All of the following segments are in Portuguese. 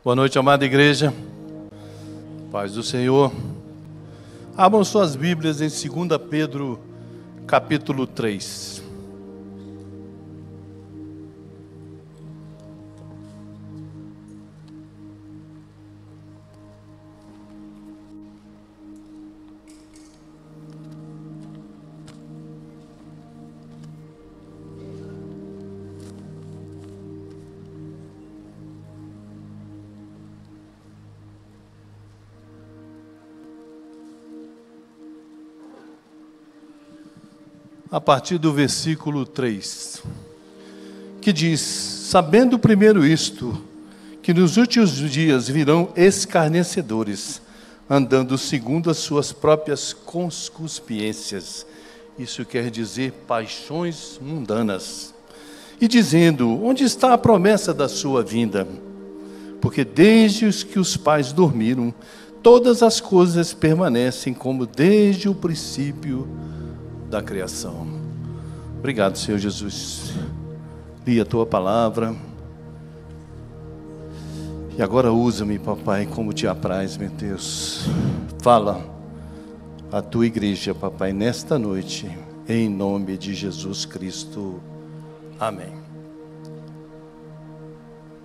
Boa noite, amada igreja. Paz do Senhor. Abram suas Bíblias em 2 Pedro, capítulo 3. A partir do versículo 3, que diz: sabendo primeiro isto, que nos últimos dias virão escarnecedores, andando segundo as suas próprias concupiscências, isso quer dizer paixões mundanas, e dizendo: onde está a promessa da sua vinda? Porque desde que os pais dormiram, todas as coisas permanecem como desde o princípio da criação. Obrigado, Senhor Jesus. Li a Tua palavra. E agora usa-me, Papai, como Te apraz, meu Deus. Fala a Tua igreja, Papai, nesta noite, em nome de Jesus Cristo. Amém.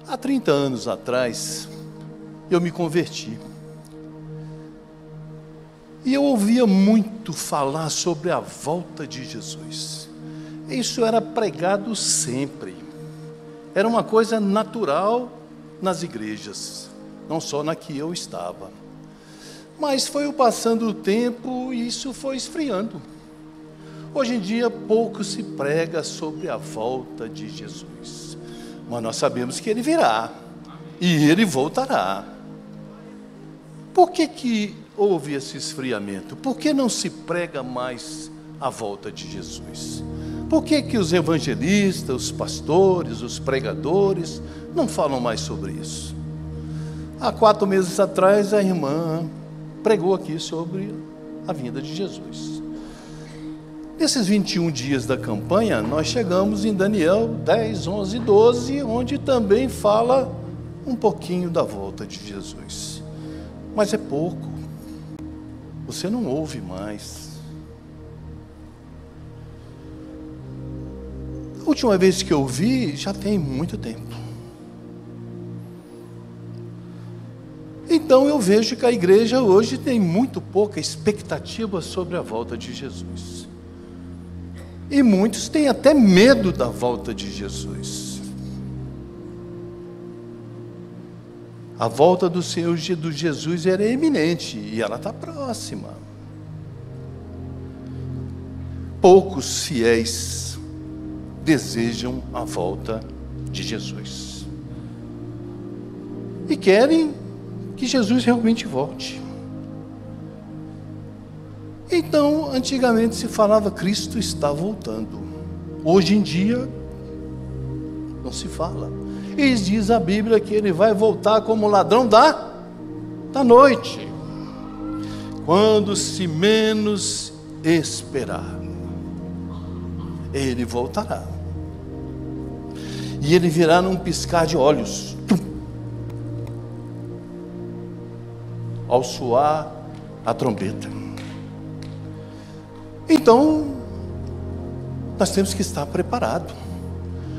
Há 30 anos atrás, eu me converti. E eu ouvia muito falar sobre a volta de Jesus. Isso era pregado sempre. Era uma coisa natural nas igrejas, não só na que eu estava. Mas foi o passando do tempo e isso foi esfriando. Hoje em dia pouco se prega sobre a volta de Jesus. Mas nós sabemos que Ele virá e Ele voltará. Por que houve esse esfriamento? Por que não se prega mais a volta de Jesus? Por que os evangelistas, os pastores, os pregadores não falam mais sobre isso? Há 4 meses atrás, a irmã pregou aqui sobre a vinda de Jesus. Nesses 21 dias da campanha, nós chegamos em Daniel 10, 11 e 12, onde também fala um pouquinho da volta de Jesus. Mas é pouco. Você não ouve mais. A última vez que eu vi, já tem muito tempo. Então eu vejo que a igreja hoje tem muito pouca expectativa sobre a volta de Jesus. E muitos têm até medo da volta de Jesus. A volta do Senhor do Jesus era iminente e ela está próxima. Poucos fiéis desejam a volta de Jesus e querem que Jesus realmente volte. Então, antigamente se falava Cristo está voltando. Hoje em dia não se fala. E diz a Bíblia que Ele vai voltar como ladrão da noite, quando se menos esperar. Ele voltará. E Ele virá num piscar de olhos. Ao soar a trombeta. Então, nós temos que estar preparados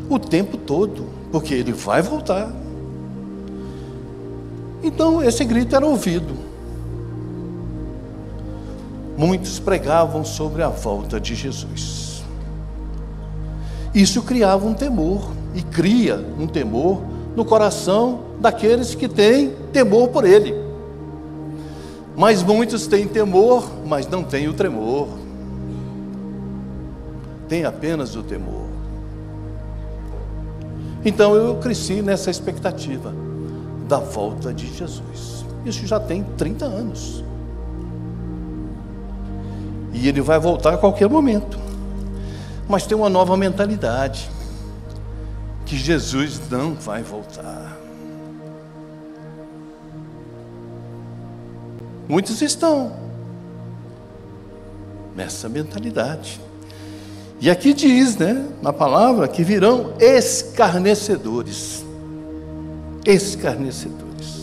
o tempo todo, porque Ele vai voltar. Então, esse grito era ouvido. Muitos pregavam sobre a volta de Jesus. Isso criava um temor, e cria um temor no coração daqueles que têm temor por Ele. Mas muitos têm temor, mas não têm o tremor. Tem apenas o temor. Então eu cresci nessa expectativa da volta de Jesus. Isso já tem 30 anos. E Ele vai voltar a qualquer momento. Mas tem uma nova mentalidade, que Jesus não vai voltar. Muitos estão nessa mentalidade. E aqui diz, na palavra, que virão escarnecedores. Escarnecedores.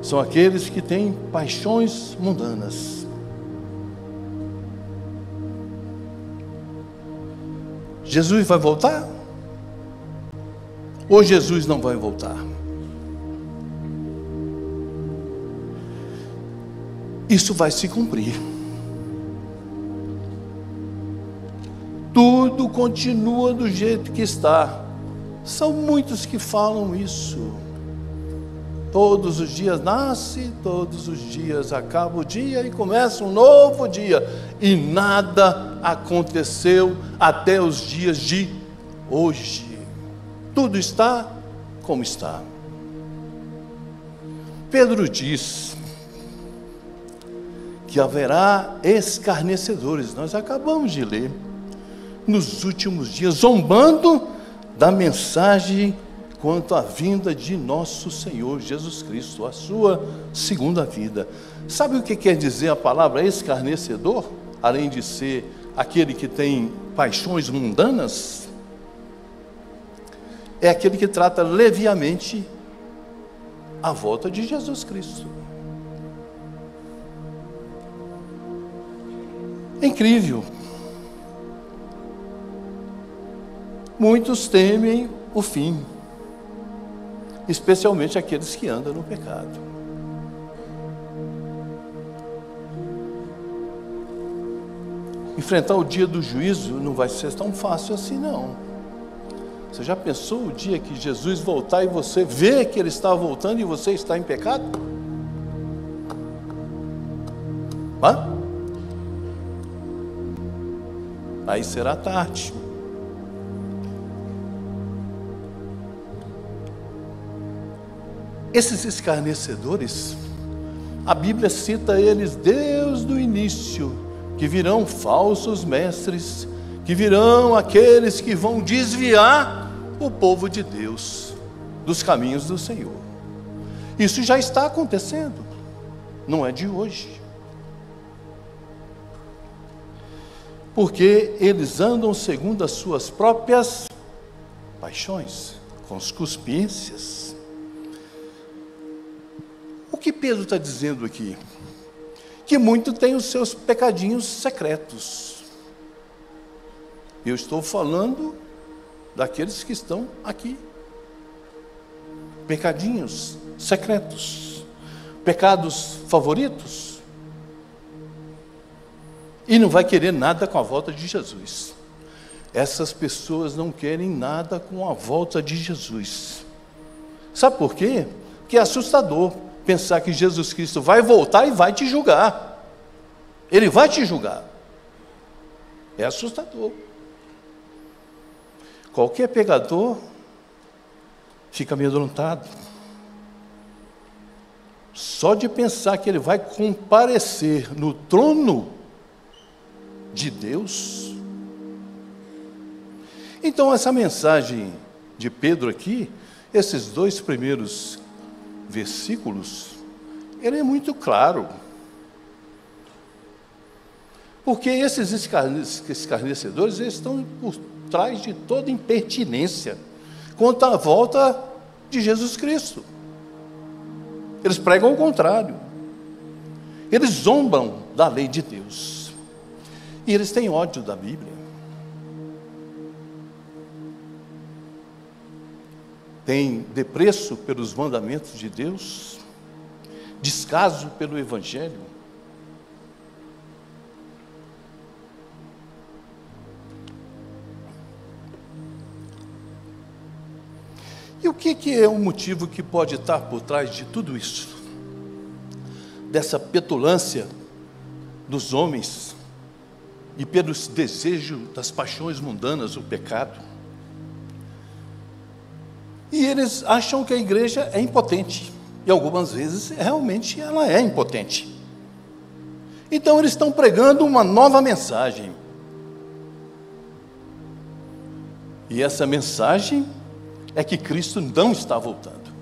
são aqueles que têm paixões mundanas. Jesus vai voltar? Ou Jesus não vai voltar? Isso vai se cumprir. Tudo continua do jeito que está. São muitos que falam isso. Todos os dias nasce, todos os dias acaba o dia e começa um novo dia. E nada aconteceu até os dias de hoje. Tudo está como está. Pedro diz que haverá escarnecedores. Nós acabamos de ler. Nos últimos dias, zombando da mensagem quanto à vinda de nosso Senhor Jesus Cristo, a sua segunda vida. Sabe o que quer dizer a palavra escarnecedor? Além de ser aquele que tem paixões mundanas, é aquele que trata leviamente a volta de Jesus Cristo. É incrível. Muitos temem o fim, especialmente aqueles que andam no pecado. Enfrentar o dia do juízo não vai ser tão fácil assim, não. Você já pensou o dia que Jesus voltar e você vê que Ele está voltando e você está em pecado? Aí será tarde. Esses escarnecedores, a Bíblia cita eles desde o início, que virão falsos mestres, que virão aqueles que vão desviar o povo de Deus dos caminhos do Senhor. Isso já está acontecendo, não é de hoje. Porque eles andam segundo as suas próprias paixões, concupiscências. O que Pedro está dizendo aqui? Que muito tem os seus pecadinhos secretos. Eu estou falando daqueles que estão aqui. Pecadinhos secretos. Pecados favoritos. E não vai querer nada com a volta de Jesus. Essas pessoas não querem nada com a volta de Jesus. Sabe por quê? Porque é assustador pensar que Jesus Cristo vai voltar e vai te julgar. Ele vai te julgar. É assustador. Qualquer pecador fica amedrontado. Só de pensar que ele vai comparecer no trono de Deus. Então essa mensagem de Pedro aqui, esses 2 primeiros versículos, ele é muito claro. Porque esses escarnecedores, eles estão por trás de toda impertinência quanto à volta de Jesus Cristo. Eles pregam o contrário. Eles zombam da lei de Deus. E eles têm ódio da Bíblia. Tem desprezo pelos mandamentos de Deus, descaso pelo Evangelho. E o que é o motivo que pode estar por trás de tudo isso? Dessa petulância dos homens e pelos desejos das paixões mundanas, o pecado. E eles acham que a igreja é impotente. E algumas vezes, realmente, ela é impotente. Então, eles estão pregando uma nova mensagem. E essa mensagem é que Cristo não está voltando.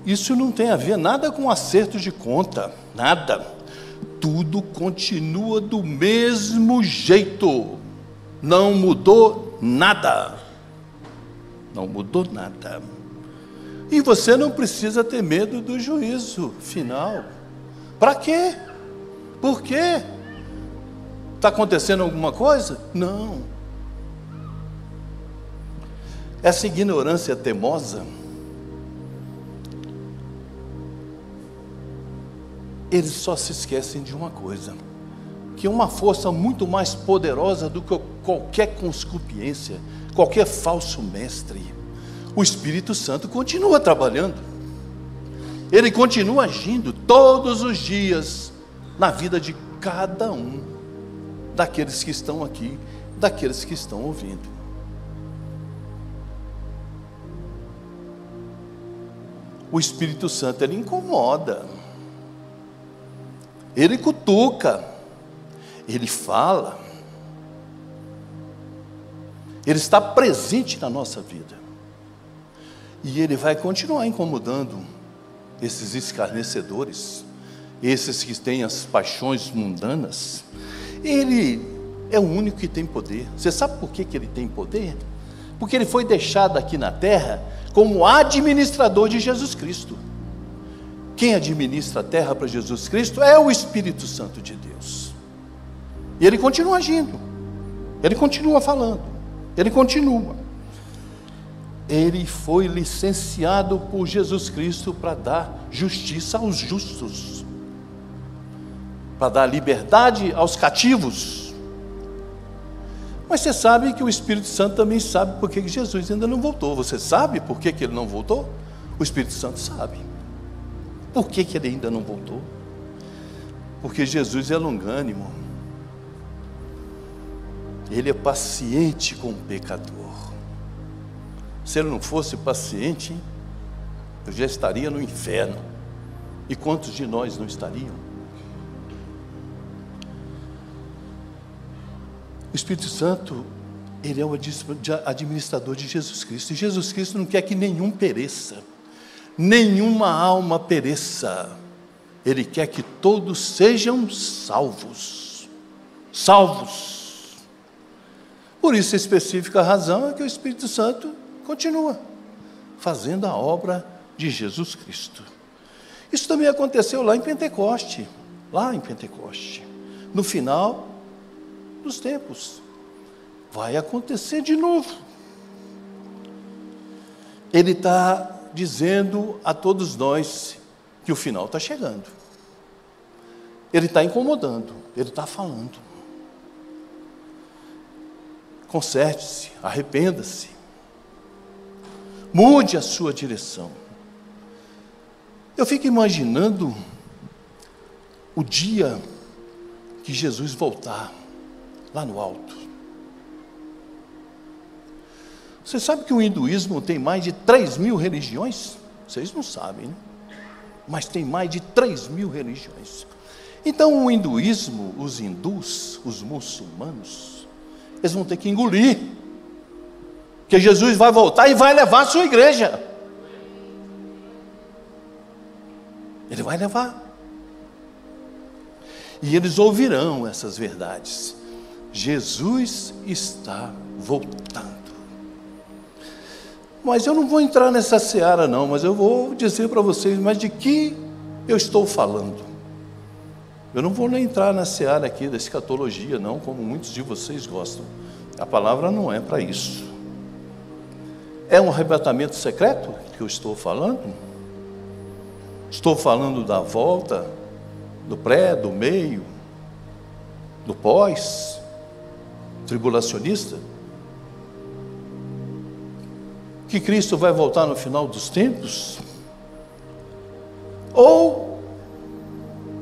Isso não tem a ver nada com acerto de conta, nada. Tudo continua do mesmo jeito. Não mudou nada. Não mudou nada. E você não precisa ter medo do juízo final. Para quê? Por quê? Está acontecendo alguma coisa? Não. Essa ignorância temosa, eles só se esquecem de uma coisa, que uma força muito mais poderosa do que qualquer conscupiência, qualquer falso mestre, o Espírito Santo continua trabalhando. Ele continua agindo todos os dias na vida de cada um daqueles que estão aqui, daqueles que estão ouvindo. O Espírito Santo, ele incomoda, ele cutuca, ele fala, ele está presente na nossa vida, e ele vai continuar incomodando esses escarnecedores, esses que têm as paixões mundanas. Ele é o único que tem poder. Você sabe por que ele tem poder? Porque ele foi deixado aqui na terra como administrador de Jesus Cristo. Quem administra a terra para Jesus Cristo é o Espírito Santo de Deus. E ele continua agindo, ele continua falando, ele continua. Ele foi licenciado por Jesus Cristo para dar justiça aos justos, para dar liberdade aos cativos. Mas você sabe que o Espírito Santo também sabe por que Jesus ainda não voltou. Você sabe por que ele não voltou? O Espírito Santo sabe. Por que ele ainda não voltou? Porque Jesus é longânimo. Ele é paciente com o pecador. Se ele não fosse paciente, eu já estaria no inferno. E quantos de nós não estariam? O Espírito Santo, ele é o administrador de Jesus Cristo. E Jesus Cristo não quer que nenhum pereça, nenhuma alma pereça. Ele quer que todos sejam salvos. Salvos. Por isso, a específica razão é que o Espírito Santo continua fazendo a obra de Jesus Cristo. Isso também aconteceu lá em Pentecoste. No final dos tempos. Vai acontecer de novo. Ele está dizendo a todos nós que o final está chegando. Ele está incomodando, ele está falando. Conserte-se, arrependa-se. Mude a sua direção. Eu fico imaginando o dia que Jesus voltar lá no alto. Você sabe que o hinduísmo tem mais de 3.000 religiões? Vocês não sabem, né? Mas tem mais de 3.000 religiões. Então o hinduísmo, os hindus, os muçulmanos, eles vão ter que engolir, que Jesus vai voltar e vai levar a sua igreja. Ele vai levar. E eles ouvirão essas verdades. Jesus está voltando. Mas eu não vou entrar nessa seara não, mas eu vou dizer para vocês, mas de que eu estou falando? Eu não vou nem entrar na seara aqui da escatologia não, como muitos de vocês gostam. A palavra não é para isso. É um arrebatamento secreto que eu estou falando? Estou falando da volta, do pré, do meio, do pós, tribulacionista? Que Cristo vai voltar no final dos tempos? Ou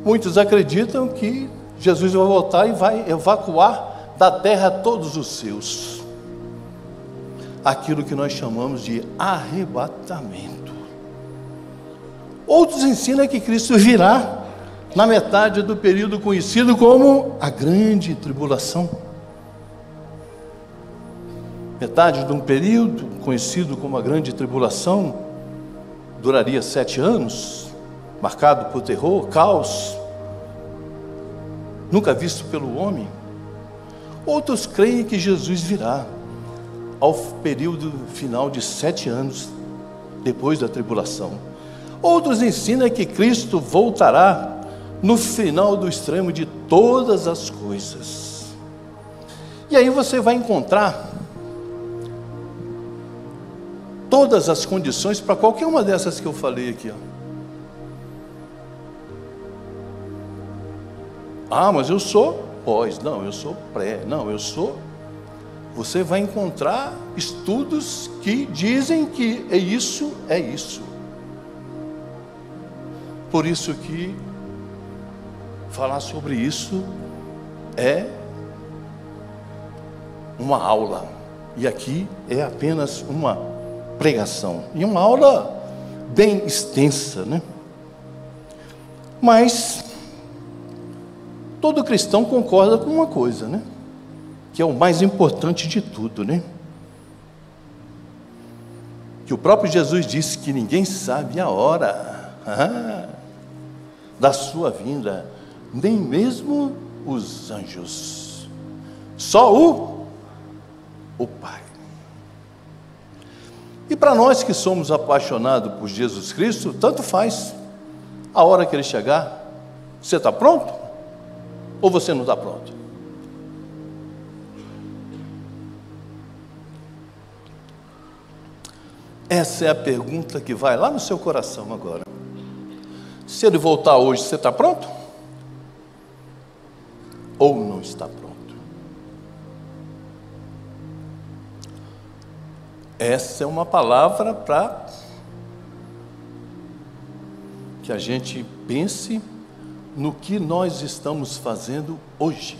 muitos acreditam que Jesus vai voltar e vai evacuar da terra todos os seus. Aquilo que nós chamamos de arrebatamento. Outros ensinam que Cristo virá na metade do período conhecido como a grande tribulação. Metade de um período conhecido como a grande tribulação duraria 7 anos, marcado por terror, caos, nunca visto pelo homem. Outros creem que Jesus virá ao período final de 7 anos, depois da tribulação. Outros ensinam que Cristo voltará no final do extremo de todas as coisas. E aí você vai encontrar todas as condições para qualquer uma dessas que eu falei aqui. Ah, mas eu sou pós, não, eu sou pré, não, eu sou... Você vai encontrar estudos que dizem que é isso, é isso. Por isso que falar sobre isso é uma aula. E aqui é apenas uma pregação. E uma aula bem extensa, né? Mas todo cristão concorda com uma coisa, né? Que é o mais importante de tudo, né? Que o próprio Jesus disse que ninguém sabe a hora da sua vinda, nem mesmo os anjos, só o Pai. E para nós que somos apaixonados por Jesus Cristo, tanto faz a hora que Ele chegar. Você está pronto? Ou você não está pronto? Essa é a pergunta que vai lá no seu coração agora. Se Ele voltar hoje, você está pronto? Ou não está pronto? Essa é uma palavra para que a gente pense no que nós estamos fazendo hoje,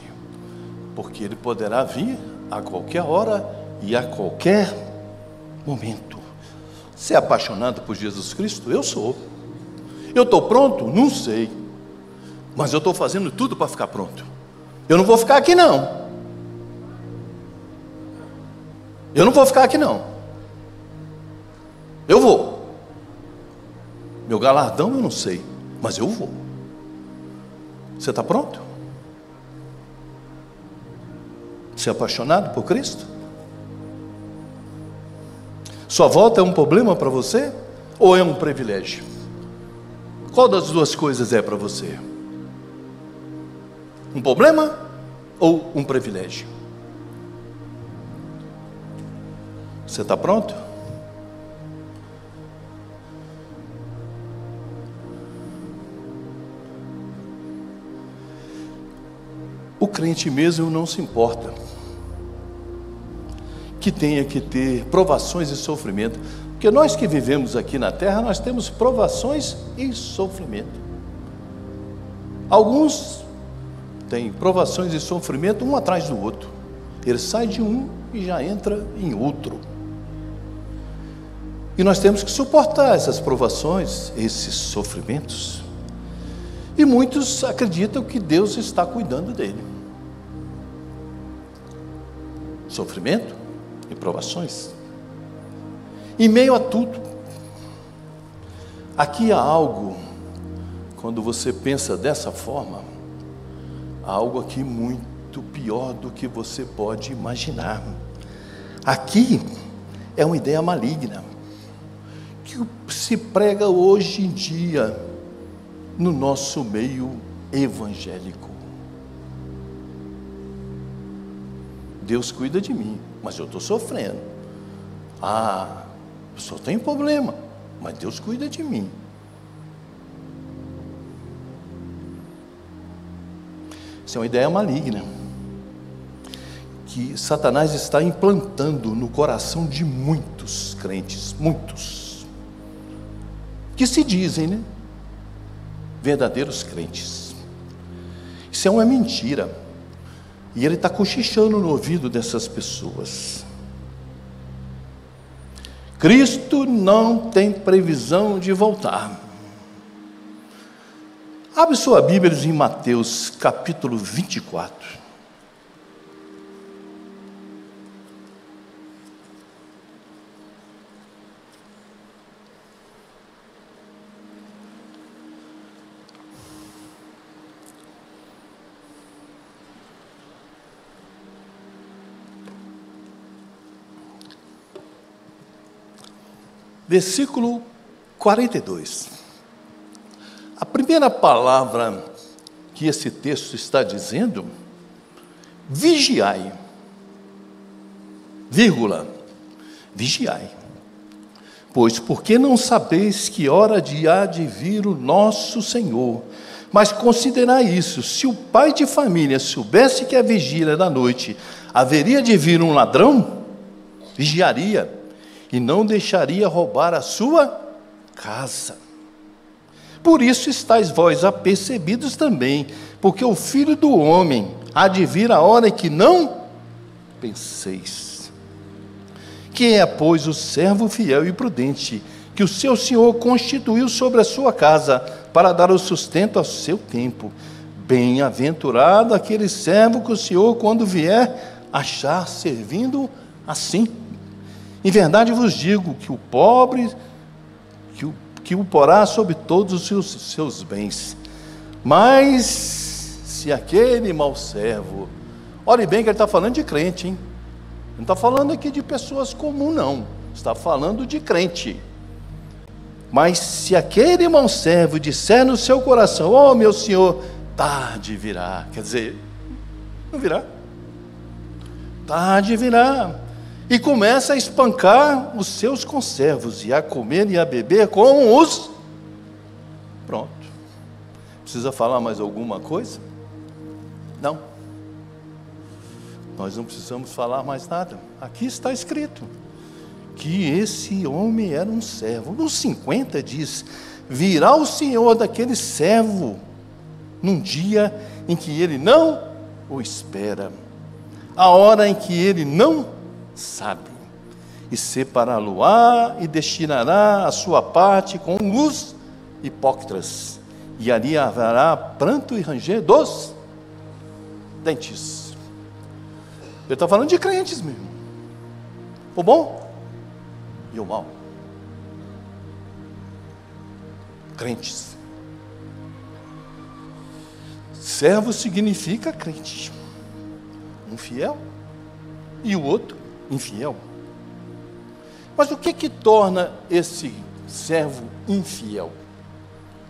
porque Ele poderá vir a qualquer hora e a qualquer momento. Você é apaixonado por Jesus Cristo? Eu sou. Eu estou pronto? Não sei. Mas eu estou fazendo tudo para ficar pronto. Eu não vou ficar aqui não. Eu não vou ficar aqui não. Eu vou. Meu galardão eu não sei, mas eu vou. Você está pronto? Você é apaixonado por Cristo? Sua volta é um problema para você ou é um privilégio? Qual das duas coisas é para você? Um problema ou um privilégio? Você está pronto? O crente mesmo não se importa que tenha que ter provações e sofrimento, porque nós que vivemos aqui na terra, nós temos provações e sofrimento. Alguns têm provações e sofrimento um atrás do outro. Ele sai de um e já entra em outro. E nós temos que suportar essas provações, esses sofrimentos. E muitos acreditam que Deus está cuidando dele. Sofrimento e provações. Em meio a tudo, aqui há algo, quando você pensa dessa forma, há algo aqui muito pior do que você pode imaginar. Aqui é uma ideia maligna, que se prega hoje em dia no nosso meio evangélico. Deus cuida de mim, mas eu estou sofrendo. Eu só tenho problema, mas Deus cuida de mim. Isso é uma ideia maligna, que Satanás está implantando no coração de muitos crentes, muitos, que se dizem, né, verdadeiros crentes. Isso é uma mentira. E ele está cochichando no ouvido dessas pessoas. Cristo não tem previsão de voltar. Abre sua Bíblia em Mateus capítulo 24. Versículo 42. A primeira palavra que esse texto está dizendo, vigiai, vírgula, vigiai. Pois, porque não sabeis que hora há de vir o nosso Senhor? Mas considerai isso, se o pai de família soubesse que a vigília da noite haveria de vir um ladrão, vigiaria e não deixaria roubar a sua casa. Por isso estáis vós apercebidos também, porque o Filho do Homem há de vir a hora em que não penseis. Quem é, pois, o servo fiel e prudente, que o seu Senhor constituiu sobre a sua casa, para dar o sustento ao seu tempo? Bem-aventurado aquele servo que o Senhor, quando vier, achar servindo assim. Em verdade vos digo que o pobre, que o porá sobre todos os seus bens. Mas, se aquele mau servo, olhe bem que ele está falando de crente, hein? Não está falando aqui de pessoas comuns, não. Está falando de crente. Mas se aquele mau servo disser no seu coração, ó meu Senhor, tarde virá. Quer dizer, não virá. Tarde virá. E começa a espancar os seus conservos, e a comer e a beber com os... Pronto. Precisa falar mais alguma coisa? Não. Nós não precisamos falar mais nada. Aqui está escrito que esse homem era um servo. Nos 50 diz, virá o Senhor daquele servo num dia em que ele não o espera, a hora em que ele não sabe, e separá-lo-á e destinará a sua parte com os hipócritas, e ali haverá pranto e ranger dos dentes. Ele está falando de crentes mesmo. O bom e o mal. Crentes. Servo significa crente. Um fiel e o outro infiel. Mas o que torna esse servo infiel?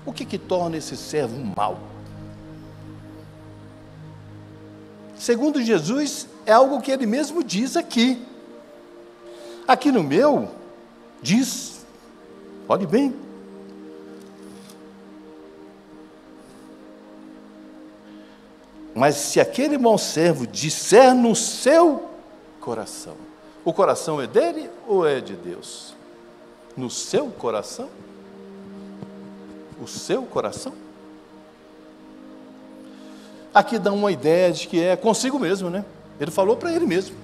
O que torna esse servo mau? Segundo Jesus, é algo que ele mesmo diz aqui. Aqui no meu, diz, olhe bem, mas se aquele mau servo disser no seu coração, o coração é dele ou é de Deus? No seu coração? O seu coração? Aqui dá uma ideia de que é consigo mesmo, né? Ele falou para ele mesmo.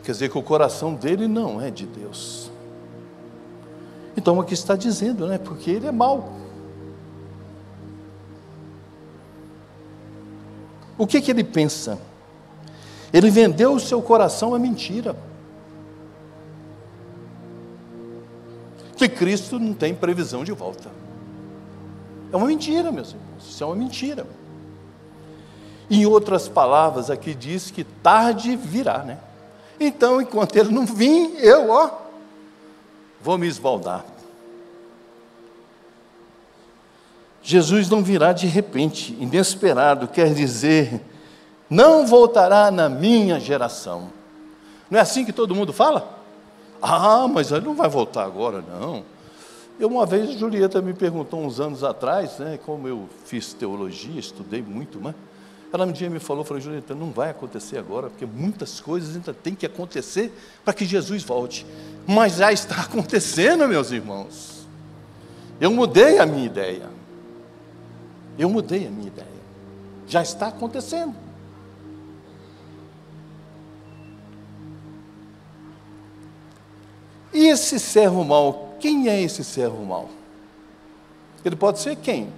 Quer dizer que o coração dele não é de Deus. Então aqui está dizendo, né? Porque ele é mau. O que ele pensa? Ele vendeu o seu coração à mentira. Que Cristo não tem previsão de volta. É uma mentira, meus irmãos. Isso é uma mentira. Em outras palavras, aqui diz que tarde virá, né? Então, enquanto ele não vir, eu, vou me esbaldar. Jesus não virá de repente, inesperado, quer dizer, não voltará na minha geração. Não é assim que todo mundo fala? Ah, mas ele não vai voltar agora, não. Uma vez, a Julieta me perguntou, uns anos atrás, né, como eu fiz teologia, estudei muito, mas ela um dia me falou, Julieta, não vai acontecer agora, porque muitas coisas ainda tem que acontecer para que Jesus volte. Mas já está acontecendo, meus irmãos. Eu mudei a minha ideia. Já está acontecendo. E esse servo mau, quem é esse servo mau? Ele pode ser quem?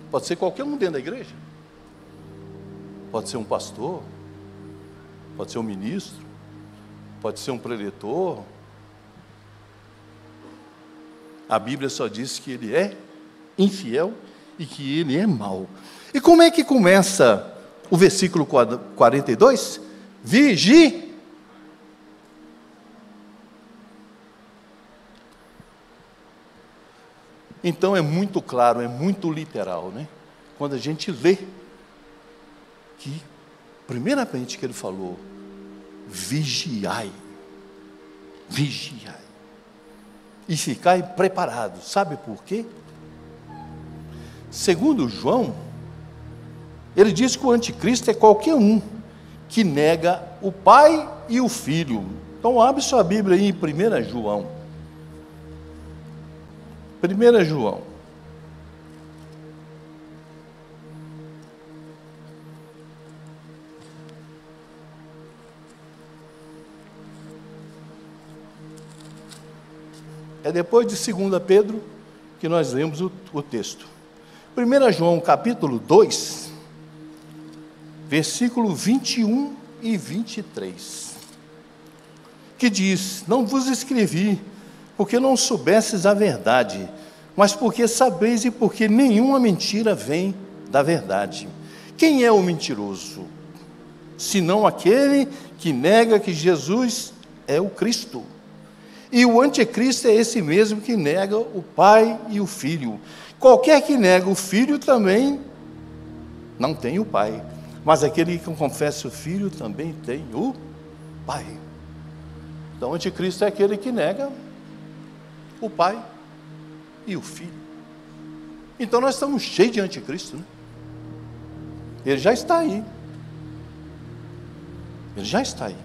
Pode ser qualquer um dentro da igreja. Pode ser um pastor, pode ser um ministro, pode ser um preletor. A Bíblia só diz que ele é infiel e que ele é mau. E como é que começa o versículo 42? Então é muito claro, é muito literal, né? Quando a gente lê que, primeiramente que ele falou, vigiai, vigiai, e ficai preparados. Sabe por quê? Segundo João, ele diz que o anticristo é qualquer um que nega o Pai e o Filho. Então abre sua Bíblia aí em 1 João. 1 João. É depois de 2 Pedro que nós lemos o texto. 1 João capítulo 2, versículo 21 e 23, que diz: não vos escrevi, porque não soubesses a verdade, mas porque sabeis e porque nenhuma mentira vem da verdade. Quem é o mentiroso? Senão aquele que nega que Jesus é o Cristo. E o anticristo é esse mesmo que nega o Pai e o Filho. Qualquer que nega o Filho também não tem o Pai. Mas aquele que confessa o Filho também tem o Pai. Então o anticristo é aquele que nega o Pai e o Filho. Então nós estamos cheios de anticristo, né? Ele já está aí. Ele já está aí.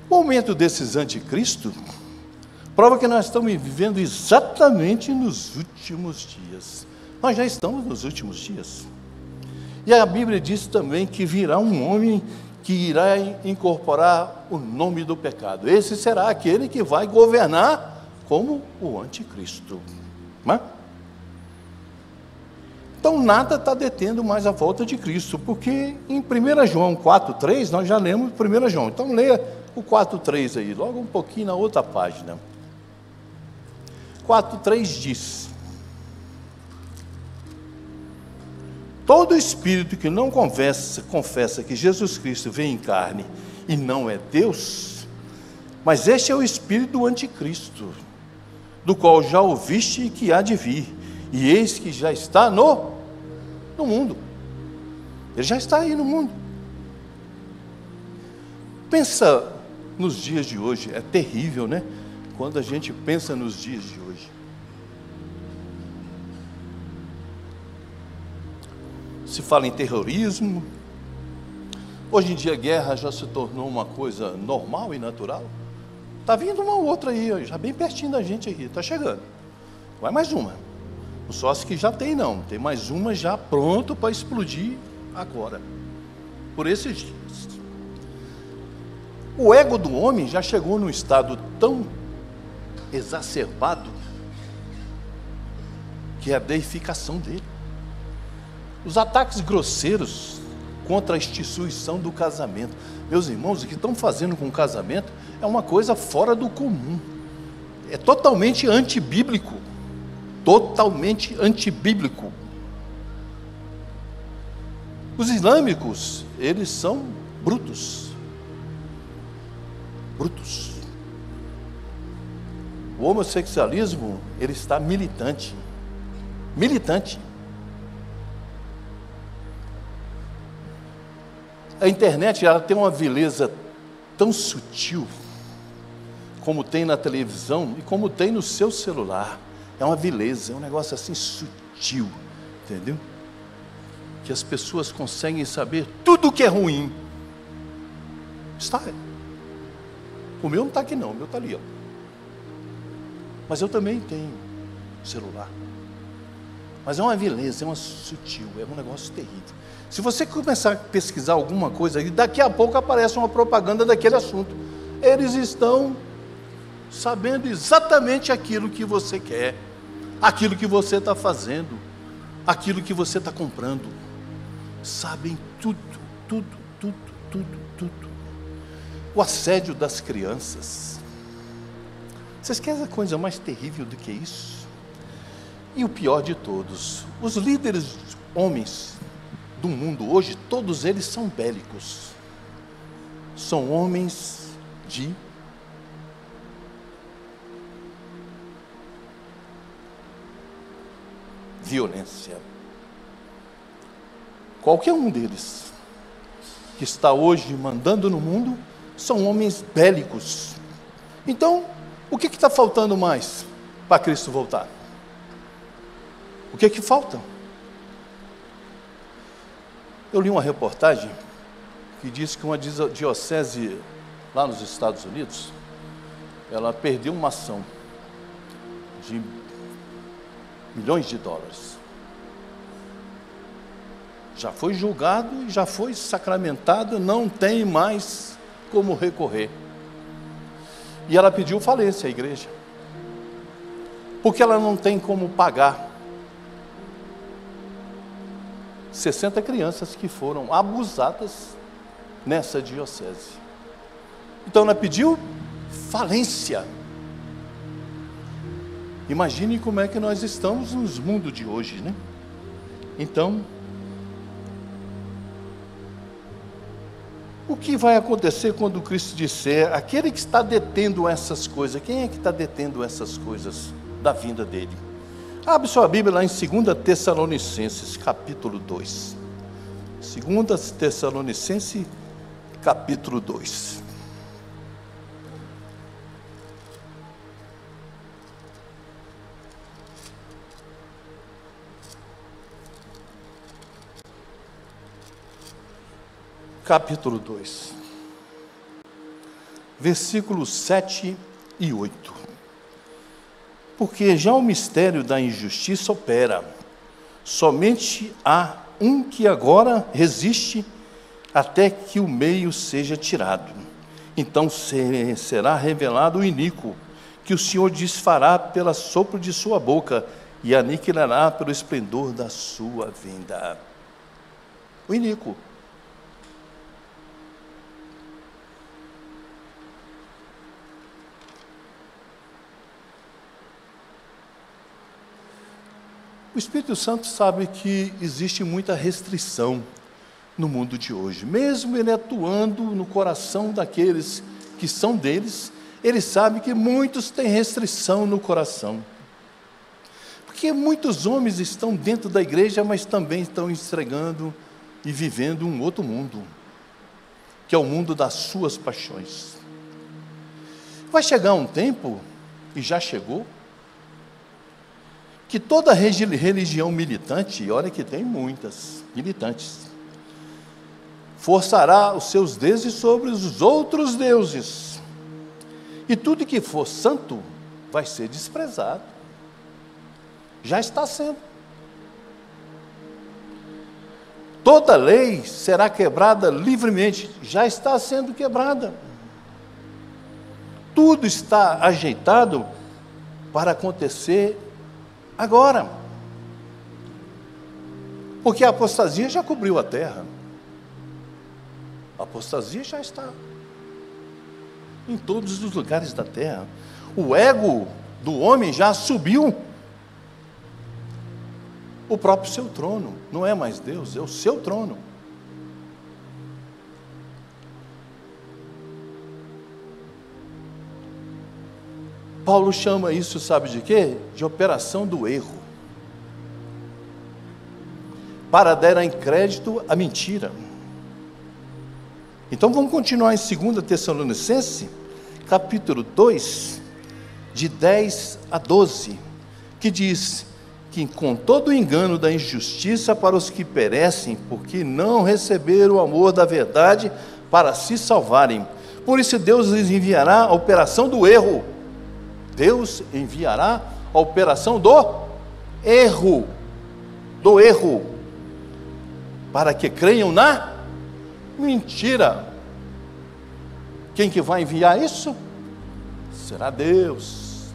O aumento desses anticristos prova que nós estamos vivendo exatamente nos últimos dias. Nós já estamos nos últimos dias. E a Bíblia diz também que virá um homem que irá incorporar o nome do pecado. Esse será aquele que vai governar como o anticristo. Não é? Então nada está detendo mais a volta de Cristo, porque em 1 João 4,3, nós já lemos 1 João. Então leia o 4,3 aí, logo um pouquinho na outra página. 4,3 diz: todo espírito que não confessa que Jesus Cristo veio em carne e não é Deus, mas este é o espírito do anticristo, do qual já ouviste e que há de vir, e eis que já está no mundo. Ele já está aí no mundo. Pensa nos dias de hoje, é terrível, né? Quando a gente pensa nos dias de hoje. Se fala em terrorismo. Hoje em dia a guerra já se tornou uma coisa normal e natural. Está vindo uma outra aí, já bem pertinho da gente aqui, está chegando. Vai mais uma. Não só as que já tem não, tem mais uma já pronto para explodir agora, por esses dias. O ego do homem já chegou num estado tão exacerbado que é a deificação dele. Os ataques grosseiros contra a instituição do casamento. Meus irmãos, o que estão fazendo com o casamento é uma coisa fora do comum. É totalmente antibíblico. Totalmente antibíblico. Os islâmicos, eles são brutos. Brutos. O homossexualismo, ele está militante. Militante. A internet, ela tem uma vileza tão sutil, como tem na televisão e como tem no seu celular. É uma vileza, é um negócio assim sutil, entendeu? Que as pessoas conseguem saber tudo que é ruim. Está. O meu não está aqui não, o meu está ali, ó. Mas eu também tenho celular. Mas é uma vileza, é uma sutil, é um negócio terrível. Se você começar a pesquisar alguma coisa, daqui a pouco aparece uma propaganda daquele assunto. Eles estão sabendo exatamente aquilo que você quer, aquilo que você está fazendo, aquilo que você está comprando. Sabem tudo, tudo, tudo, tudo, tudo. O assédio das crianças. Vocês querem a coisa mais terrível do que isso? E o pior de todos, os líderes homens do mundo hoje, todos eles são bélicos. São homens de violência. Qualquer um deles que está hoje mandando no mundo são homens bélicos. Então, o que está faltando mais para Cristo voltar? O que falta? Eu li uma reportagem que diz que uma diocese lá nos Estados Unidos, ela perdeu uma ação de milhões de dólares. Já foi julgado e já foi sacramentado, não tem mais como recorrer. E ela pediu falência à igreja, porque ela não tem como pagar 60 crianças que foram abusadas nessa diocese. Então ela pediu falência. Imagine como é que nós estamos no mundo de hoje, né? Então, o que vai acontecer quando Cristo disser, aquele que está detendo essas coisas, quem é que está detendo essas coisas da vinda dele? Abre sua Bíblia lá em 2 Tessalonicenses, capítulo 2. 2 Tessalonicenses, capítulo 2. Capítulo 2, versículos 7 e 8. Porque já o mistério da injustiça opera, somente há um que agora resiste até que o meio seja tirado. Então será revelado o iníquo, que o Senhor desfará pela sopro de sua boca e aniquilará pelo esplendor da sua vinda. O iníquo. O Espírito Santo sabe que existe muita restrição no mundo de hoje. Mesmo ele atuando no coração daqueles que são deles, ele sabe que muitos têm restrição no coração. Porque muitos homens estão dentro da igreja, mas também estão entregando e vivendo um outro mundo, que é o mundo das suas paixões. Vai chegar um tempo, e já chegou, que toda religião militante, e olha que tem muitas militantes, forçará os seus deuses sobre os outros deuses, e tudo que for santo vai ser desprezado. Já está sendo. Toda lei será quebrada livremente, já está sendo quebrada. Tudo está ajeitado para acontecer agora, porque a apostasia já cobriu a terra, a apostasia já está em todos os lugares da terra, o ego do homem já subiu o próprio seu trono, não é mais Deus, é o seu trono. Paulo chama isso, sabe de quê? De operação do erro, para dar em crédito à mentira. Então vamos continuar em 2 Tessalonicenses, capítulo 2, de 10 a 12, que diz que com todo o engano da injustiça para os que perecem, porque não receberam o amor da verdade para se salvarem. Por isso Deus lhes enviará a operação do erro. Deus enviará a operação do erro, para que creiam na mentira. Quem que vai enviar isso? Será Deus.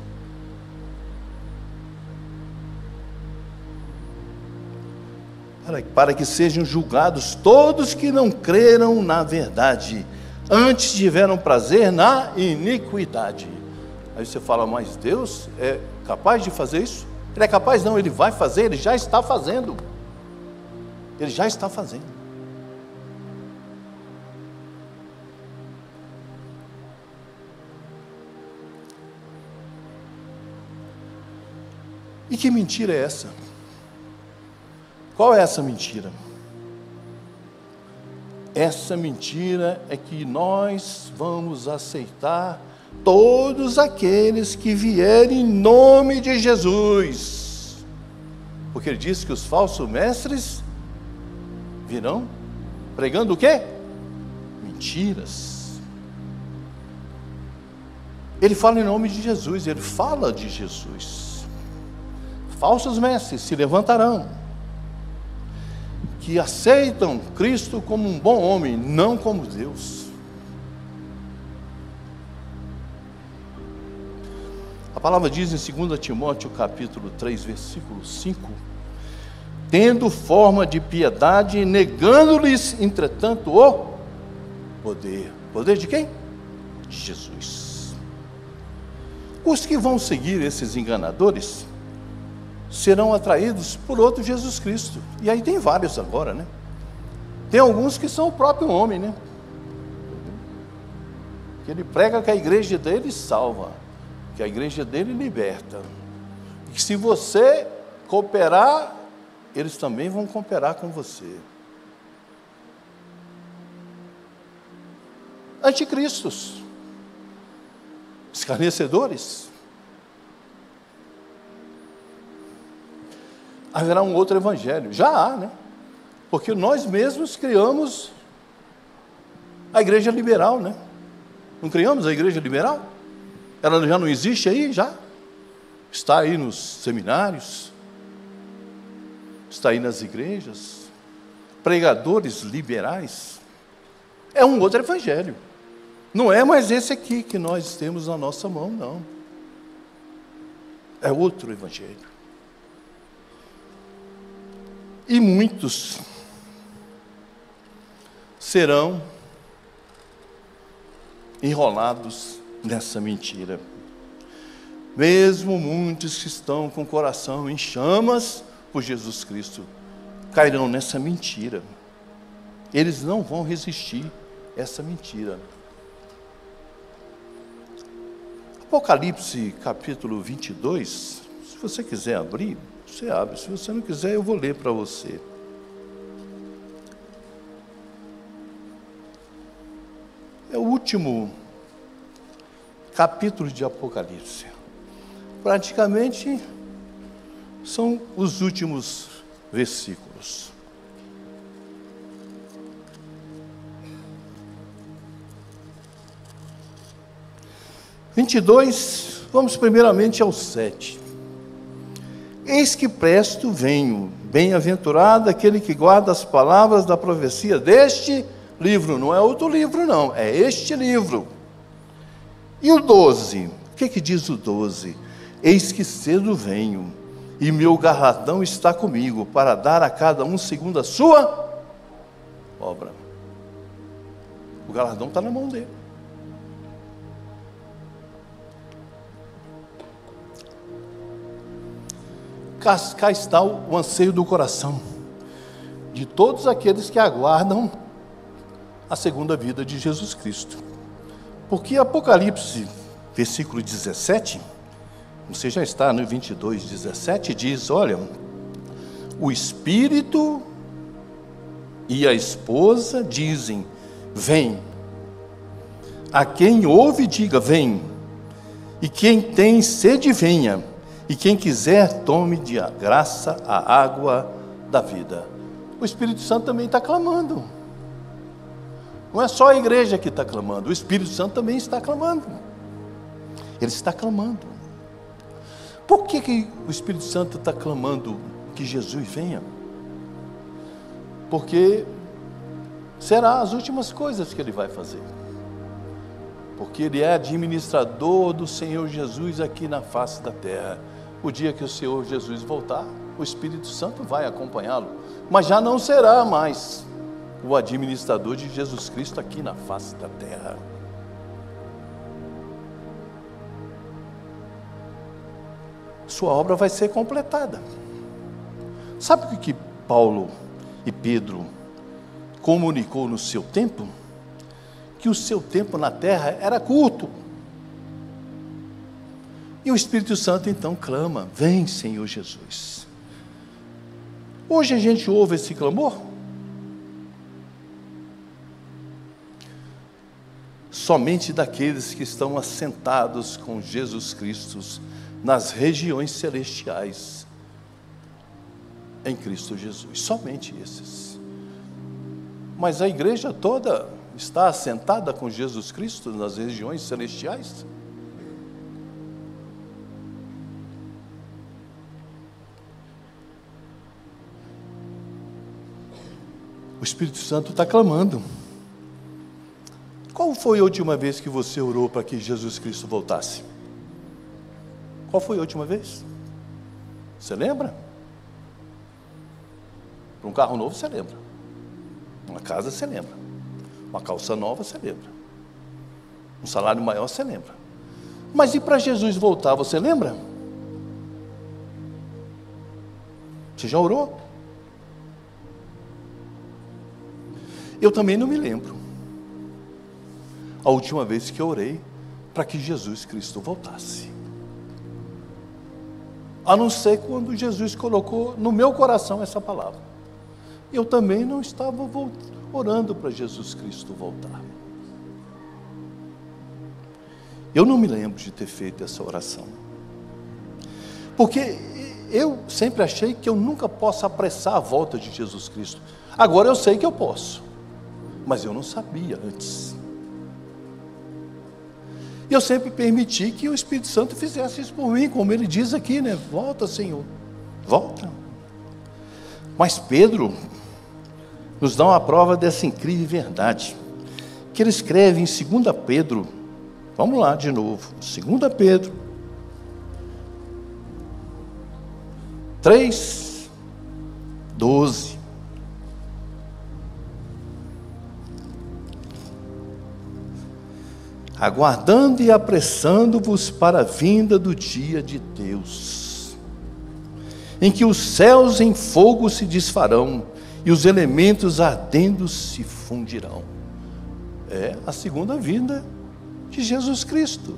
Para que sejam julgados todos que não creram na verdade, antes tiveram prazer na iniquidade. Aí você fala, mas Deus é capaz de fazer isso? Ele é capaz? Não, Ele vai fazer, Ele já está fazendo. Ele já está fazendo. E que mentira é essa? Qual é essa mentira? Essa mentira é que nós vamos aceitar todos aqueles que vierem em nome de Jesus. Porque ele disse que os falsos mestres virão pregando o quê? Mentiras. Ele fala em nome de Jesus, ele fala de Jesus. Falsos mestres se levantarão, que aceitam Cristo como um bom homem, não como Deus. A palavra diz em 2 Timóteo capítulo 3, versículo 5, tendo forma de piedade, negando-lhes, entretanto, o poder. Poder de quem? De Jesus. Os que vão seguir esses enganadores serão atraídos por outro Jesus Cristo. E aí tem vários agora, né? Tem alguns que são o próprio homem, né? Que ele prega que a igreja dele salva, que a igreja dele liberta. E que se você cooperar, eles também vão cooperar com você. Anticristos, escarnecedores. Haverá um outro evangelho. Já há, né? Porque nós mesmos criamos a igreja liberal, né? Não criamos a igreja liberal? Ela já não existe aí, já? Está aí nos seminários, está aí nas igrejas, pregadores liberais. É um outro evangelho. Não é mais esse aqui que nós temos na nossa mão, não. É outro evangelho. E muitos serão enrolados nessa mentira. Mesmo muitos que estão com o coração em chamas por Jesus Cristo, cairão nessa mentira. Eles não vão resistir a essa mentira. Apocalipse capítulo 22, se você quiser abrir, você abre. Se você não quiser, eu vou ler para você. É o último capítulo de Apocalipse. Praticamente são os últimos versículos. Vamos primeiramente ao 7. Eis que presto venho, bem-aventurado aquele que guarda as palavras da profecia deste livro. Não é outro livro, não, é este livro. E o 12, o que diz o 12? Eis que cedo venho, e meu galardão está comigo, para dar a cada um segundo a sua obra. O galardão está na mão dele. Cá está o anseio do coração de todos aqueles que aguardam a segunda vida de Jesus Cristo. Porque Apocalipse, versículo 17, você já está no 22, 17, diz, olha, o Espírito e a esposa dizem, vem. A quem ouve, diga, vem. E quem tem sede, venha. E quem quiser, tome de graça a água da vida. O Espírito Santo também está clamando. Não é só a igreja que está clamando, o Espírito Santo também está clamando. Ele está clamando. Por que o Espírito Santo está clamando que Jesus venha? Porque será as últimas coisas que ele vai fazer. Porque ele é administrador do Senhor Jesus aqui na face da terra. O dia que o Senhor Jesus voltar, o Espírito Santo vai acompanhá-lo, mas já não será mais o administrador de Jesus Cristo aqui na face da terra. Sua obra vai ser completada. Sabe o que Paulo e Pedro comunicou no seu tempo? Que o seu tempo na terra era curto. E o Espírito Santo então clama, vem Senhor Jesus. Hoje a gente ouve esse clamor? Somente daqueles que estão assentados com Jesus Cristo nas regiões celestiais em Cristo Jesus, somente esses. Mas a igreja toda está assentada com Jesus Cristo nas regiões celestiais? O Espírito Santo está clamando. Qual foi a última vez que você orou para que Jesus Cristo voltasse? Qual foi a última vez? Você lembra? Para um carro novo você lembra. Uma casa você lembra. Uma calça nova você lembra. Um salário maior você lembra. Mas e para Jesus voltar, você lembra? Você já orou? Eu também não me lembro a última vez que eu orei para que Jesus Cristo voltasse. A não ser quando Jesus colocou no meu coração essa palavra. Eu também não estava orando para Jesus Cristo voltar. Eu não me lembro de ter feito essa oração. Porque eu sempre achei que eu nunca posso apressar a volta de Jesus Cristo. Agora eu sei que eu posso. Mas eu não sabia antes. E eu sempre permiti que o Espírito Santo fizesse isso por mim, como ele diz aqui, né? Volta, Senhor, volta. Mas Pedro nos dá uma prova dessa incrível verdade, que ele escreve em 2 Pedro, vamos lá de novo, 2 Pedro 3:12. Aguardando e apressando-vos para a vinda do dia de Deus, em que os céus em fogo se desfarão e os elementos ardendo se fundirão. É a segunda vinda de Jesus Cristo.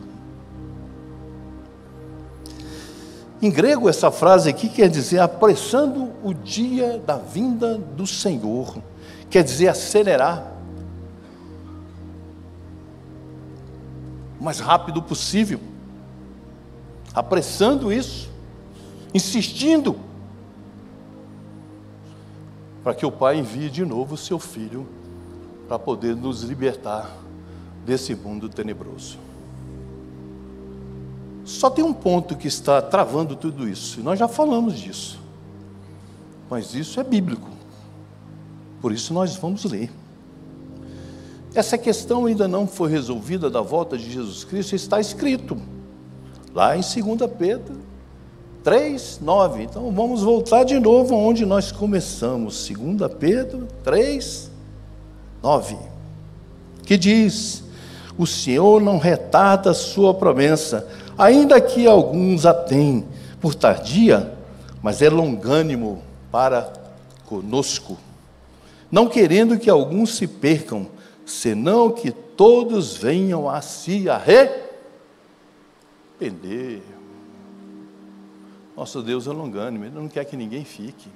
Em grego, essa frase aqui quer dizer apressando o dia da vinda do Senhor, quer dizer acelerar, o mais rápido possível, apressando isso, insistindo, para que o Pai envie de novo o seu Filho, para poder nos libertar desse mundo tenebroso. Só tem um ponto que está travando tudo isso, e nós já falamos disso, mas isso é bíblico, por isso nós vamos ler. Essa questão ainda não foi resolvida da volta de Jesus Cristo, está escrito lá em 2 Pedro 3:9. Então vamos voltar de novo onde nós começamos. 2 Pedro 3:9, que diz: o Senhor não retarda a sua promessa, ainda que alguns a têm por tardia, mas é longânimo para conosco, não querendo que alguns se percam, senão que todos venham a se arrepender. Nosso Deus é longânimo, Ele não quer que ninguém fique,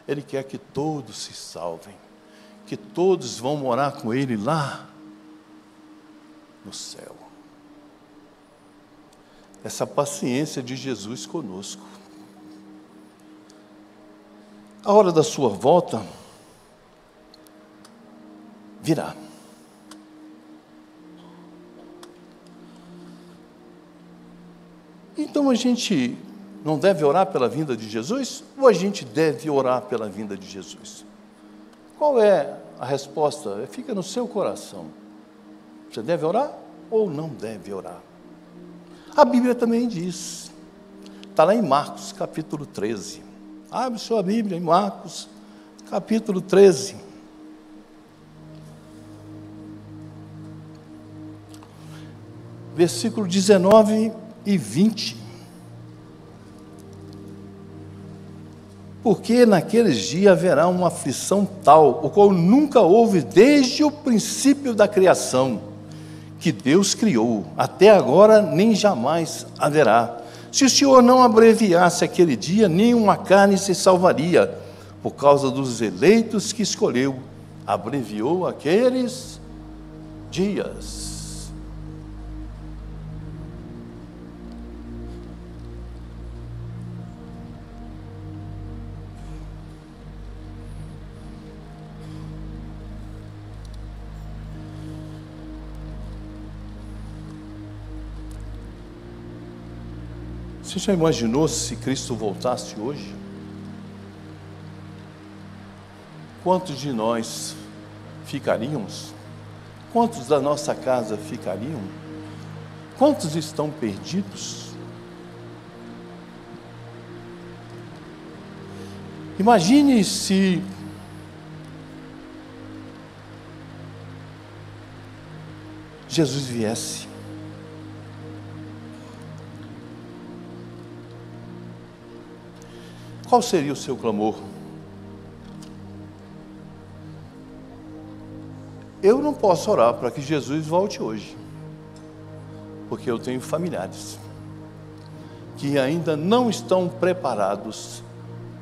Ele quer que todos se salvem, que todos vão morar com Ele lá no céu. Essa paciência de Jesus conosco. A hora da sua volta virá. Então a gente não deve orar pela vinda de Jesus? Ou a gente deve orar pela vinda de Jesus? Qual é a resposta? Fica no seu coração. Você deve orar ou não deve orar? A Bíblia também diz, está lá em Marcos capítulo 13. Abre sua Bíblia em Marcos capítulo 13. Versículo 19 e 20. Porque naqueles dias haverá uma aflição tal, o qual nunca houve desde o princípio da criação, que Deus criou, até agora nem jamais haverá. Se o Senhor não abreviasse aquele dia, nenhuma carne se salvaria, por causa dos eleitos que escolheu, abreviou aqueles dias. Você já imaginou se Cristo voltasse hoje? Quantos de nós ficaríamos? Quantos da nossa casa ficariam? Quantos estão perdidos? Imagine se Jesus viesse. Qual seria o seu clamor? Eu não posso orar para que Jesus volte hoje, porque eu tenho familiares que ainda não estão preparados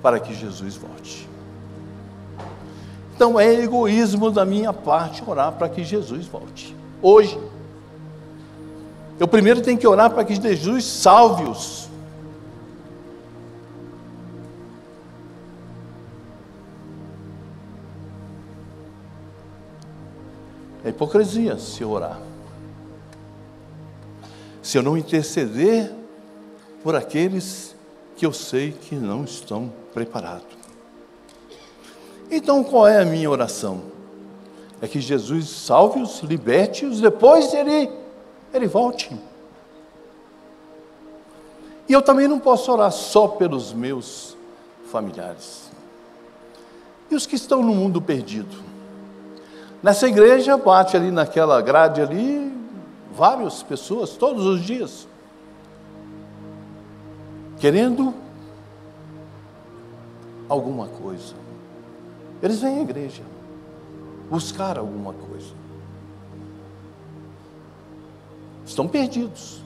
para que Jesus volte. Então é egoísmo da minha parte orar para que Jesus volte hoje. Eu primeiro tenho que orar para que Jesus salve-os. É hipocrisia se orar, se eu não interceder por aqueles que eu sei que não estão preparados. Então qual é a minha oração? É que Jesus salve-os, liberte-os, depois ele volte. E eu também não posso orar só pelos meus familiares. E os que estão no mundo perdido? Nessa igreja, bate ali naquela grade ali, várias pessoas, todos os dias, querendo alguma coisa. Eles vêm à igreja, buscar alguma coisa. Estão perdidos.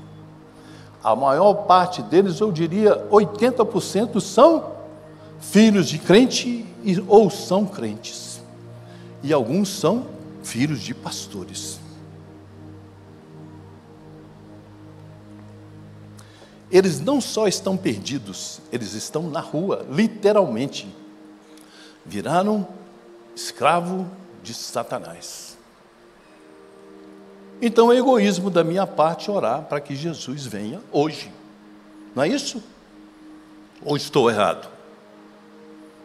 A maior parte deles, eu diria 80%, são filhos de crente ou são crentes. E alguns são filhos de pastores. Eles não só estão perdidos, eles estão na rua, literalmente. Viraram escravo de Satanás. Então é egoísmo da minha parte orar para que Jesus venha hoje. Não é isso? Ou estou errado?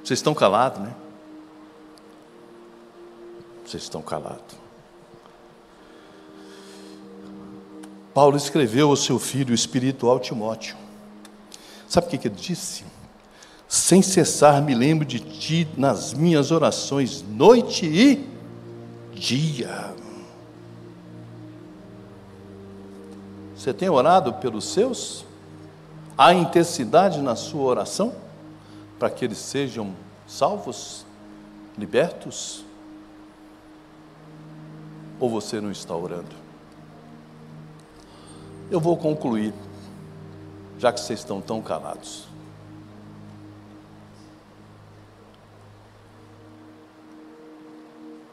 Vocês estão calados, né? Vocês estão calados. Paulo escreveu ao seu filho espiritual Timóteo. Sabe o que ele disse? Sem cessar me lembro de ti nas minhas orações, noite e dia. Você tem orado pelos seus? Há intensidade na sua oração para que eles sejam salvos, libertos? Ou você não está orando? Eu vou concluir, já que vocês estão tão calados.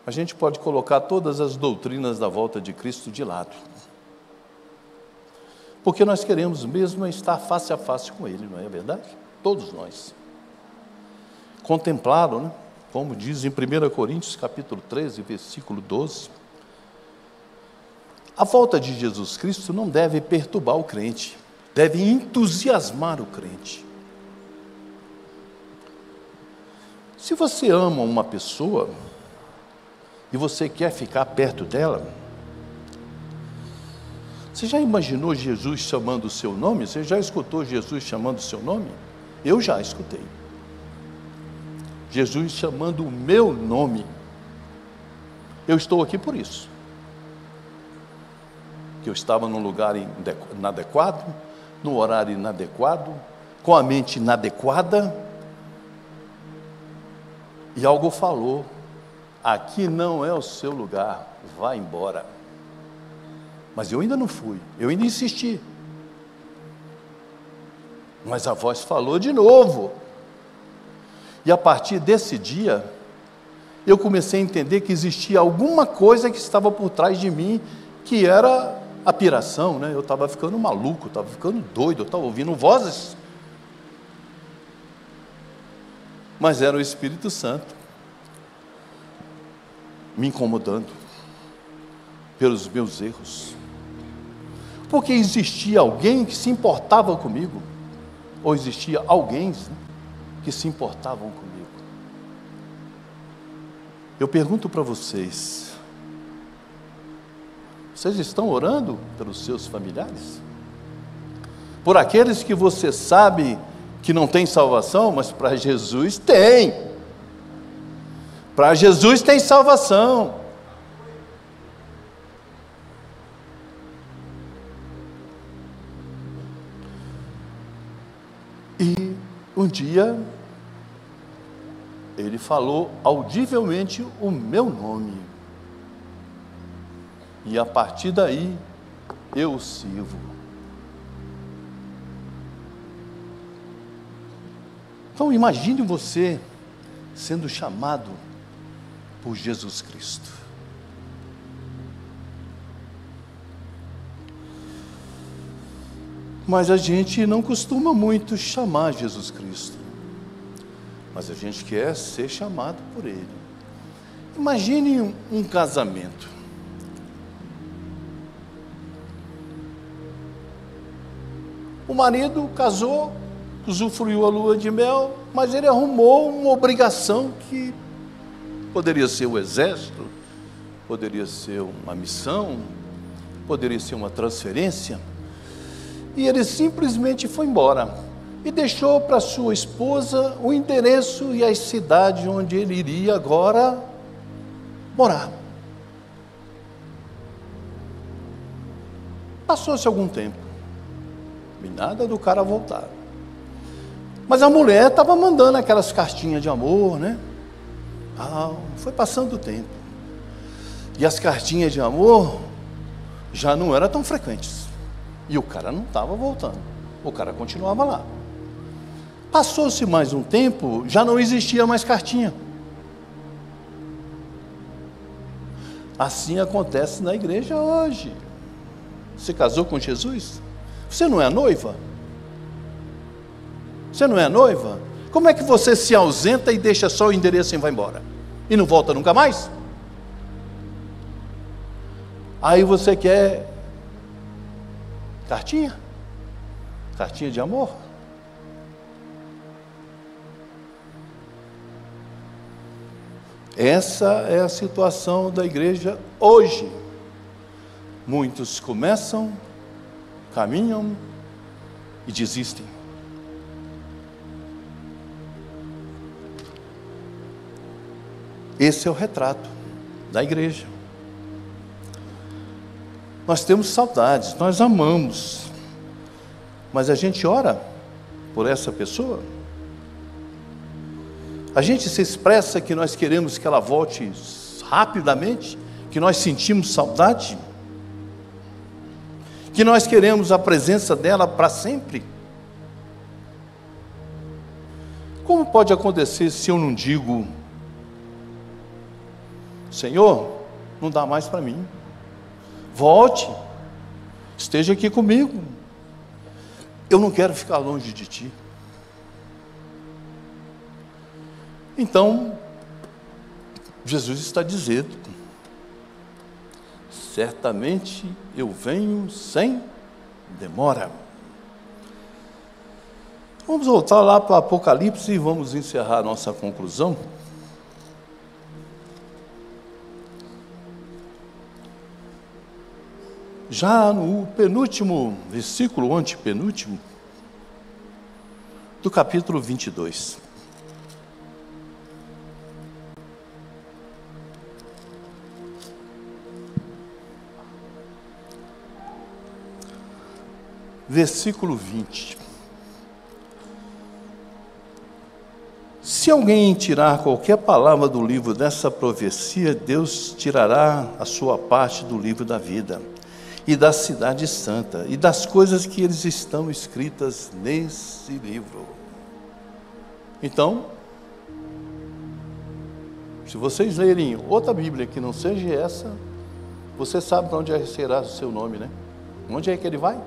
A gente pode colocar todas as doutrinas da volta de Cristo de lado, porque nós queremos mesmo estar face a face com Ele, não é verdade? Todos nós. Contemplá-lo, né? Como diz em 1 Coríntios capítulo 13, versículo 12. A volta de Jesus Cristo não deve perturbar o crente, deve entusiasmar o crente. Se você ama uma pessoa e você quer ficar perto dela, você já imaginou Jesus chamando o seu nome? Você já escutou Jesus chamando o seu nome? Eu já escutei. Jesus chamando o meu nome. Eu estou aqui por isso. Que eu estava num lugar inadequado, no horário inadequado, com a mente inadequada, e algo falou: aqui não é o seu lugar, vá embora. Mas eu ainda não fui, eu ainda insisti. Mas a voz falou de novo. E a partir desse dia, eu comecei a entender que existia alguma coisa que estava por trás de mim, que era a piração, né? Eu estava ficando maluco, estava ficando doido, eu estava ouvindo vozes. Mas era o Espírito Santo me incomodando pelos meus erros. Porque existia alguém que se importava comigo, ou existia alguém que se importavam comigo. Eu pergunto para vocês, vocês estão orando pelos seus familiares? Por aqueles que você sabe que não tem salvação, mas para Jesus tem. Para Jesus tem salvação. E um dia, ele falou audivelmente o meu nome. E a partir daí, eu o sirvo. Então imagine você sendo chamado por Jesus Cristo. Mas a gente não costuma muito chamar Jesus Cristo. Mas a gente quer ser chamado por Ele. Imagine um casamento. O marido casou, usufruiu a lua de mel, mas ele arrumou uma obrigação que poderia ser o exército, poderia ser uma missão, poderia ser uma transferência. E ele simplesmente foi embora e deixou para sua esposa o endereço e a cidade onde ele iria agora morar. Passou-se algum tempo, e nada do cara voltar. Mas a mulher estava mandando aquelas cartinhas de amor, né? Foi passando o tempo. E as cartinhas de amor já não eram tão frequentes. E o cara não estava voltando. O cara continuava lá. Passou-se mais um tempo, já não existia mais cartinha. Assim acontece na igreja hoje. Você casou com Jesus? Você não é noiva? Você não é noiva? Como é que você se ausenta e deixa só o endereço e vai embora? E não volta nunca mais? Aí você quer cartinha? Cartinha de amor? Essa é a situação da igreja hoje. Muitos começam, caminham e desistem. Esse é o retrato da igreja. Nós temos saudades, nós amamos, mas a gente ora por essa pessoa? A gente se expressa que nós queremos que ela volte rapidamente, que nós sentimos saudade, que nós queremos a presença dela para sempre? Como pode acontecer se eu não digo: Senhor, não dá mais para mim, volte, esteja aqui comigo, eu não quero ficar longe de ti. Então, Jesus está dizendo: certamente eu venho sem demora. Vamos voltar lá para o Apocalipse e vamos encerrar a nossa conclusão. Já no penúltimo versículo, antepenúltimo, do capítulo 22. Versículo 20. Se alguém tirar qualquer palavra do livro dessa profecia, Deus tirará a sua parte do livro da vida e da cidade santa, e das coisas que eles estão escritas nesse livro. Então, Se vocês lerem outra Bíblia que não seja essa, você sabe para onde será o seu nome, né? Onde é que ele vai?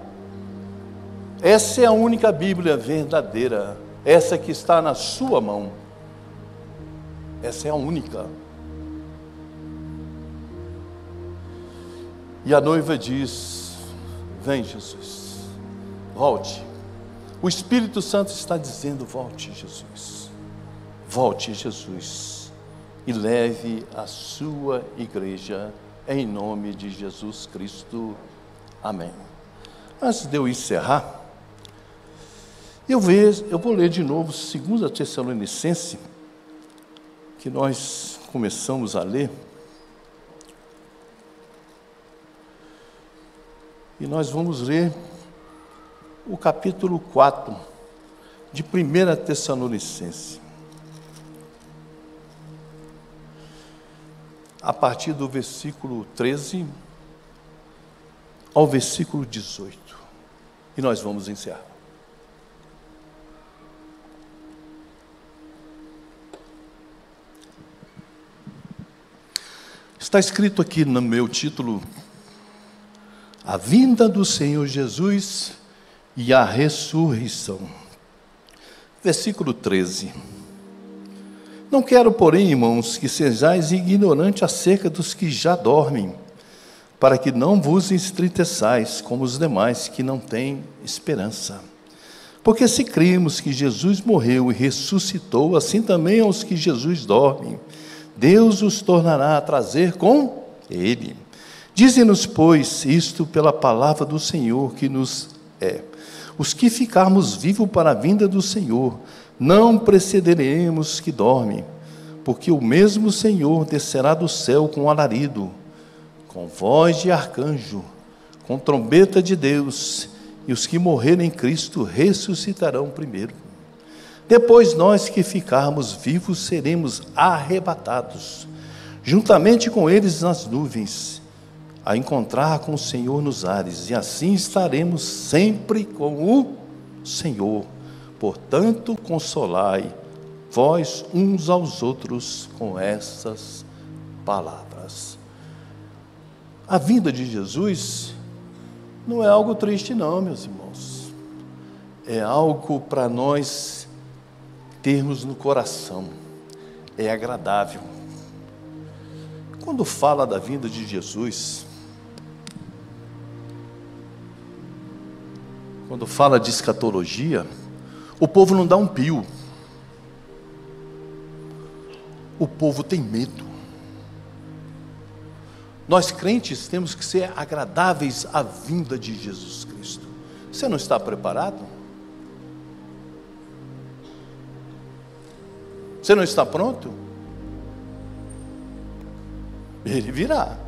Essa é a única Bíblia verdadeira, essa que está na sua mão. Essa é a única. E a noiva diz: vem, Jesus, volte. O Espírito Santo está dizendo: volte, Jesus. Volte, Jesus, e leve a sua igreja em nome de Jesus Cristo. Amém. Antes de eu encerrar, eu vou ler de novo 2 Tessalonicenses, que nós começamos a ler. E nós vamos ler o capítulo 4 de 1 Tessalonicenses. A partir do versículo 13 ao versículo 18. E nós vamos encerrar. Está escrito aqui no meu título: a vinda do Senhor Jesus e a ressurreição. Versículo 13. Não quero, porém, irmãos, que sejais ignorantes acerca dos que já dormem, para que não vos entristeçais como os demais que não têm esperança. Porque se cremos que Jesus morreu e ressuscitou, assim também aos que Jesus dormem, Deus os tornará a trazer com Ele. Dize-nos, pois, isto pela palavra do Senhor que nos é: os que ficarmos vivos para a vinda do Senhor, não precederemos que dormem, porque o mesmo Senhor descerá do céu com alarido, com voz de arcanjo, com trombeta de Deus, e os que morrerem em Cristo ressuscitarão primeiro. Depois nós que ficarmos vivos seremos arrebatados, juntamente com eles nas nuvens, a encontrar com o Senhor nos ares, e assim estaremos sempre com o Senhor. Portanto, consolai vós uns aos outros com essas palavras. A vinda de Jesus não é algo triste não, meus irmãos. É algo para nós termos no coração. É agradável. Quando fala da vinda de Jesus, quando fala de escatologia, o povo não dá um pio. O povo tem medo. Nós crentes temos que ser agradáveis à vinda de Jesus Cristo. Você não está preparado? Você não está pronto? Ele virá.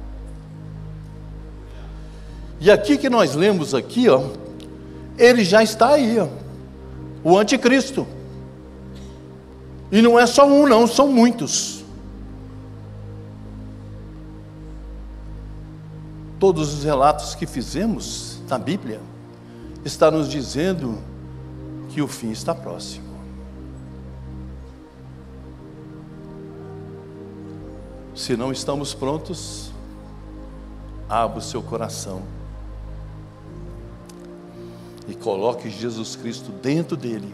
E aqui que nós lemos aqui, ó, ele já está aí, ó, o anticristo. E não é só um não, são muitos. Todos os relatos que fizemos na Bíblia estão nos dizendo que o fim está próximo. Se não estamos prontos, abra o seu coração e coloque Jesus Cristo dentro dele.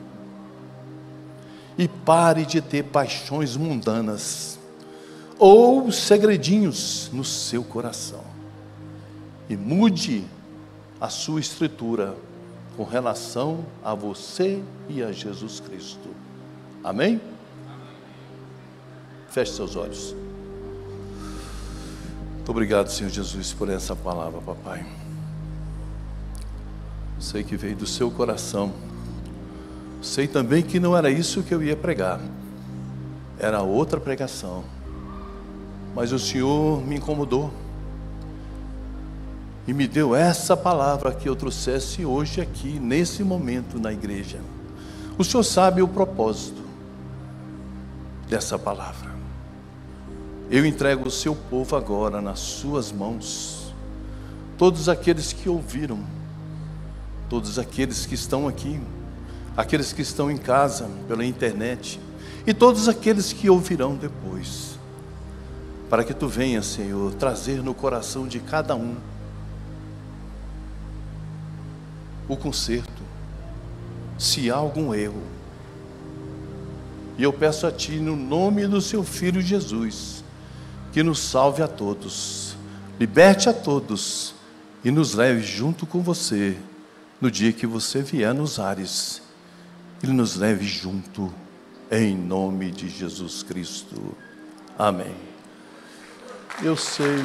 E pare de ter paixões mundanas ou segredinhos no seu coração. E mude a sua estrutura com relação a você e a Jesus Cristo. Amém? Feche seus olhos. Muito obrigado, Senhor Jesus, por essa palavra, papai. Sei que veio do seu coração. Sei também que não era isso que eu ia pregar. Era outra pregação. Mas o Senhor me incomodou. E me deu essa palavra que eu trouxesse hoje aqui, nesse momento na igreja. O Senhor sabe o propósito dessa palavra. Eu entrego o seu povo agora nas suas mãos. Todos aqueles que ouviram, todos aqueles que estão aqui, aqueles que estão em casa, pela internet, e todos aqueles que ouvirão depois. para que Tu venha, Senhor, trazer no coração de cada um o conserto, se há algum erro. E eu peço a Ti, no nome do Seu Filho Jesus, que nos salve a todos, liberte a todos e nos leve junto com Você no dia que Você vier nos ares. Ele nos leve junto, em nome de Jesus Cristo. Amém. Eu sei.